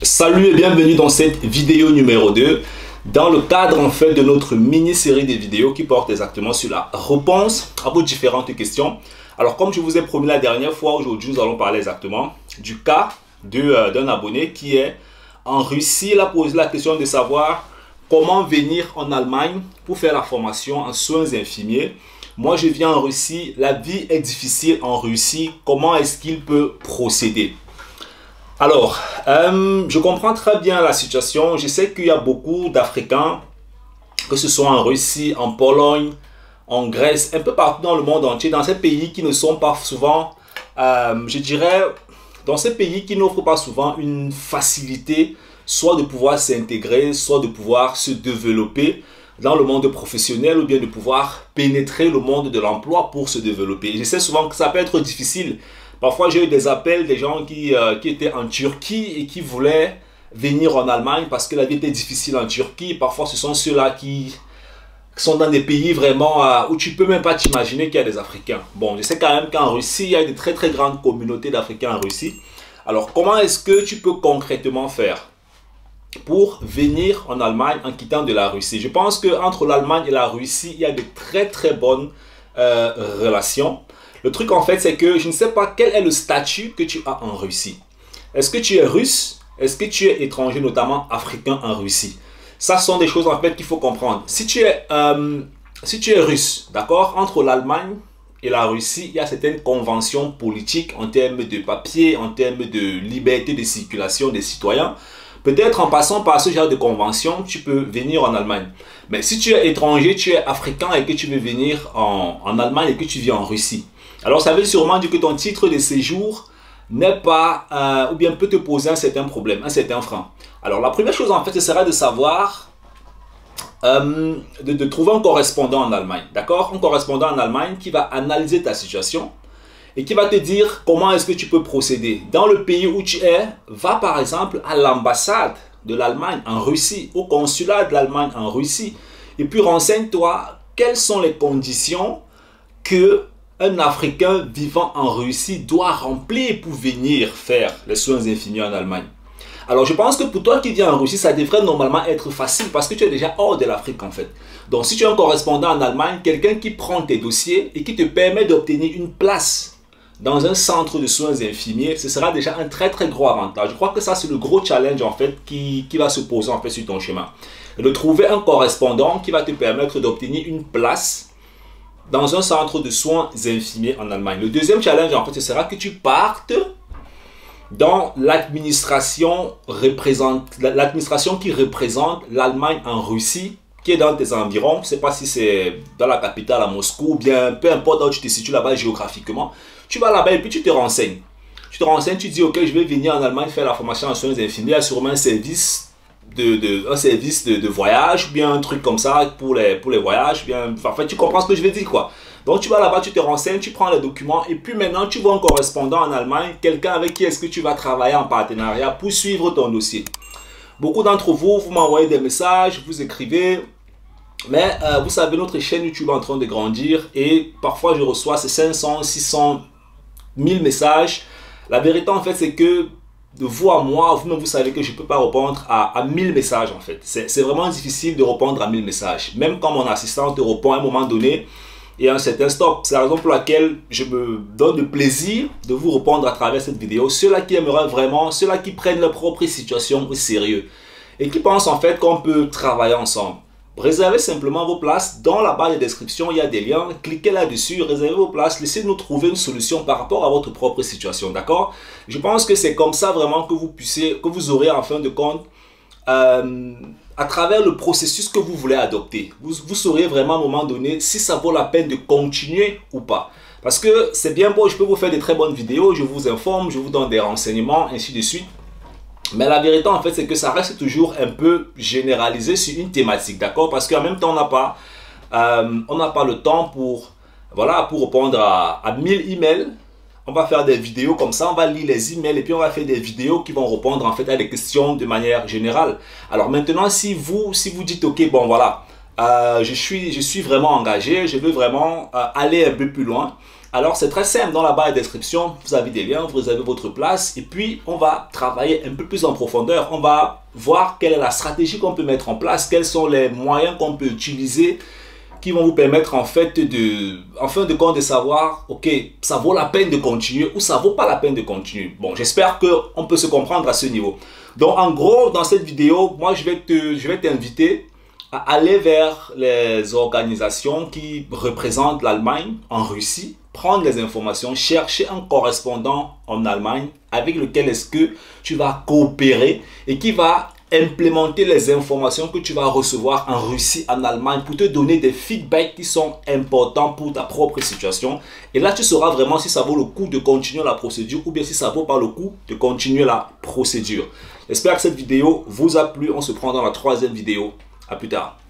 Salut et bienvenue dans cette vidéo numéro 2 dans le cadre en fait de notre mini-série de vidéos qui porte exactement sur la réponse à vos différentes questions. Alors comme je vous ai promis la dernière fois, aujourd'hui nous allons parler exactement du cas d'un abonné qui est en Russie. Il a posé la question de savoir comment venir en Allemagne pour faire la formation en soins infirmiers. Moi je viens en Russie, la vie est difficile en Russie, comment est-ce qu'il peut procéder? Alors, je comprends très bien la situation. Je sais qu'il y a beaucoup d'Africains, que ce soit en Russie, en Pologne, en Grèce, un peu partout dans le monde entier, dans ces pays qui ne sont pas souvent, je dirais, dans ces pays qui n'offrent pas souvent une facilité, soit de pouvoir s'intégrer, soit de pouvoir se développer dans le monde professionnel ou bien de pouvoir pénétrer le monde de l'emploi pour se développer. Je sais souvent que ça peut être difficile. Parfois, j'ai eu des appels des gens qui étaient en Turquie et qui voulaient venir en Allemagne parce que la vie était difficile en Turquie. Parfois, ce sont ceux-là qui sont dans des pays vraiment où tu ne peux même pas t'imaginer qu'il y a des Africains. Bon, je sais quand même qu'en Russie, il y a de très très grandes communautés d'Africains en Russie. Alors, comment est-ce que tu peux concrètement faire pour venir en Allemagne en quittant de la Russie? Je pense qu'entre l'Allemagne et la Russie, il y a de très très bonnes relations. Le truc en fait, c'est que je ne sais pas quel est le statut que tu as en Russie. Est-ce que tu es russe? Est-ce que tu es étranger, notamment africain en Russie? Ça sont des choses en fait qu'il faut comprendre. Si tu es russe, d'accord, entre l'Allemagne et la Russie, il y a certaines conventions politiques en termes de papier, en termes de liberté de circulation des citoyens. Peut-être en passant par ce genre de convention, tu peux venir en Allemagne. Mais si tu es étranger, tu es africain et que tu veux venir en Allemagne et que tu vis en Russie, alors ça veut sûrement dire que ton titre de séjour n'est pas, ou bien peut te poser un certain problème, un certain frein. Alors la première chose en fait, ce sera de savoir, de trouver un correspondant en Allemagne, d'accord? Un correspondant en Allemagne qui va analyser ta situation et qui va te dire comment est-ce que tu peux procéder. Dans le pays où tu es, va par exemple à l'ambassade de l'Allemagne en Russie, au consulat de l'Allemagne en Russie, et puis renseigne-toi quelles sont les conditions que un Africain vivant en Russie doit remplir pour venir faire les soins infirmiers en Allemagne. Alors je pense que pour toi qui viens en Russie, ça devrait normalement être facile parce que tu es déjà hors de l'Afrique en fait. Donc si tu as un correspondant en Allemagne, quelqu'un qui prend tes dossiers et qui te permet d'obtenir une place dans un centre de soins infirmiers, ce sera déjà un très très gros avantage. Je crois que ça c'est le gros challenge en fait qui va se poser en fait sur ton chemin. De trouver un correspondant qui va te permettre d'obtenir une place dans un centre de soins infirmiers en Allemagne. Le deuxième challenge, en fait, ce sera que tu partes dans l'administration qui représente l'Allemagne en Russie, qui est dans tes environs. Je ne sais pas si c'est dans la capitale à Moscou, ou bien peu importe où tu te situes là-bas géographiquement. Tu vas là-bas et puis tu te renseignes. Tu te renseignes, tu dis, ok, je vais venir en Allemagne faire la formation en soins infirmiers. Il y a sûrement un service de voyage, bien un truc comme ça pour les voyages, bien, enfin tu comprends ce que je veux dire quoi. Donc tu vas là-bas, tu te renseignes, tu prends les documents et puis maintenant tu vois un correspondant en Allemagne, quelqu'un avec qui est-ce que tu vas travailler en partenariat pour suivre ton dossier. Beaucoup d'entre vous, vous m'envoyez des messages, vous écrivez, mais vous savez notre chaîne YouTube est en train de grandir et parfois je reçois ces 500, 600, 1000 messages. La vérité en fait c'est que de vous à moi, vous-même vous savez que je ne peux pas répondre à 1000 messages en fait. C'est vraiment difficile de répondre à 1000 messages. Même quand mon assistant te répond à un moment donné, il y a un certain stop. C'est la raison pour laquelle je me donne le plaisir de vous répondre à travers cette vidéo. Ceux-là qui aimeraient vraiment, ceux-là qui prennent leur propre situation au sérieux et qui pensent en fait qu'on peut travailler ensemble. Réservez simplement vos places. Dans la barre de description, il y a des liens. Cliquez là-dessus, réservez vos places. Laissez-nous trouver une solution par rapport à votre propre situation, d'accord? Je pense que c'est comme ça vraiment que vous aurez en fin de compte, à travers le processus que vous voulez adopter, vous saurez vraiment à un moment donné si ça vaut la peine de continuer ou pas. Parce que c'est bien beau, je peux vous faire de très bonnes vidéos, je vous informe, je vous donne des renseignements, ainsi de suite. Mais la vérité en fait c'est que ça reste toujours un peu généralisé sur une thématique, d'accord? Parce qu'en même temps on n'a pas le temps pour répondre à 1000 emails. On va faire des vidéos comme ça, on va lire les emails et puis on va faire des vidéos qui vont répondre en fait à des questions de manière générale. Alors maintenant si vous dites ok bon voilà, je suis vraiment engagé, je veux vraiment aller un peu plus loin. Alors c'est très simple, dans la barre de description, vous avez des liens, vous avez votre place et puis on va travailler un peu plus en profondeur. On va voir quelle est la stratégie qu'on peut mettre en place, quels sont les moyens qu'on peut utiliser qui vont vous permettre en fait en fin de compte de savoir, ok, ça vaut la peine de continuer ou ça vaut pas la peine de continuer. Bon, j'espère qu'on peut se comprendre à ce niveau. Donc en gros, dans cette vidéo, moi je vais t'inviter à aller vers les organisations qui représentent l'Allemagne en Russie, prendre les informations, chercher un correspondant en Allemagne avec lequel est-ce que tu vas coopérer et qui va implémenter les informations que tu vas recevoir en Russie, en Allemagne pour te donner des feedbacks qui sont importants pour ta propre situation. Et là, tu sauras vraiment si ça vaut le coup de continuer la procédure ou bien si ça vaut pas le coup de continuer la procédure. J'espère que cette vidéo vous a plu. On se prend dans la troisième vidéo. À plus tard.